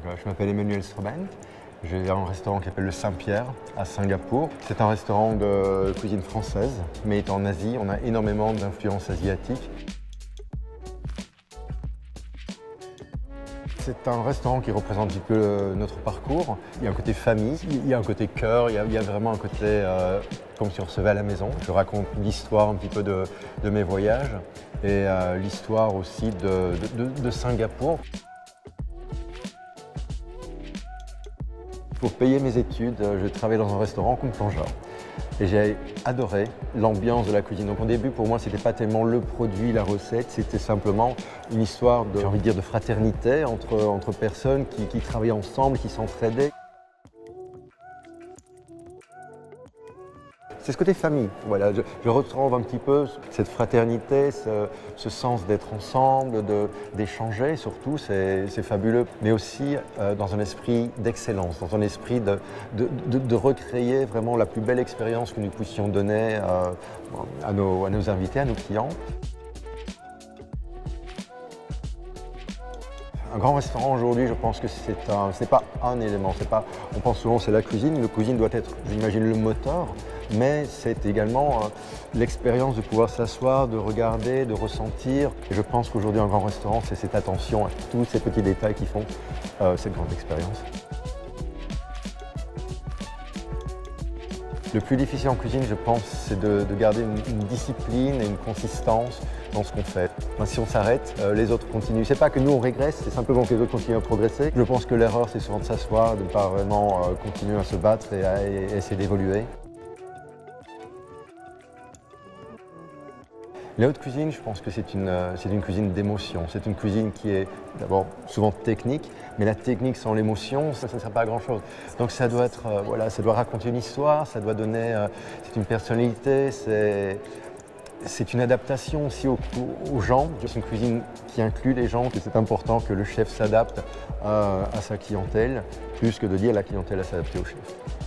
Je m'appelle Emmanuel Stroben. J'ai un restaurant qui s'appelle le Saint-Pierre à Singapour. C'est un restaurant de cuisine française, mais étant en Asie, on a énormément d'influences asiatiques. C'est un restaurant qui représente un petit peu notre parcours. Il y a un côté famille, il y a un côté cœur, il y a vraiment un côté comme si on recevait à la maison. Je raconte l'histoire un petit peu de mes voyages et l'histoire aussi de Singapour. Pour payer mes études, je travaillais dans un restaurant comme plongeur. Et j'ai adoré l'ambiance de la cuisine. Donc au début, pour moi, ce n'était pas tellement le produit, la recette, c'était simplement une histoire de, j'ai envie de dire, de fraternité entre personnes qui travaillaient ensemble, qui s'entraidaient. C'est ce côté famille, voilà. Je retrouve un petit peu cette fraternité, ce sens d'être ensemble, d'échanger surtout, c'est fabuleux. Mais aussi dans un esprit d'excellence, dans un esprit de recréer vraiment la plus belle expérience que nous puissions donner à nos invités, à nos clients. Un grand restaurant aujourd'hui, je pense que ce n'est pas un élément. On pense souvent que c'est la cuisine. La cuisine doit être, j'imagine, le moteur, mais c'est également l'expérience de pouvoir s'asseoir, de regarder, de ressentir. Et je pense qu'aujourd'hui, un grand restaurant, c'est cette attention à tous ces petits détails qui font cette grande expérience. Le plus difficile en cuisine, je pense, c'est de garder une discipline et une consistance dans ce qu'on fait. Enfin, si on s'arrête, les autres continuent. C'est pas que nous on régresse, c'est simplement que les autres continuent à progresser. Je pense que l'erreur, c'est souvent de s'asseoir, de ne pas vraiment continuer à se battre et à essayer d'évoluer. La haute cuisine, je pense que c'est une cuisine d'émotion. C'est une cuisine qui est d'abord souvent technique, mais la technique sans l'émotion, ça ne sert pas à grand chose. Donc ça doit être, voilà, ça doit raconter une histoire, ça doit donner, c'est une personnalité, c'est une adaptation aussi aux gens. C'est une cuisine qui inclut les gens, que c'est important que le chef s'adapte à sa clientèle, plus que de dire la clientèle à s'adapter au chef.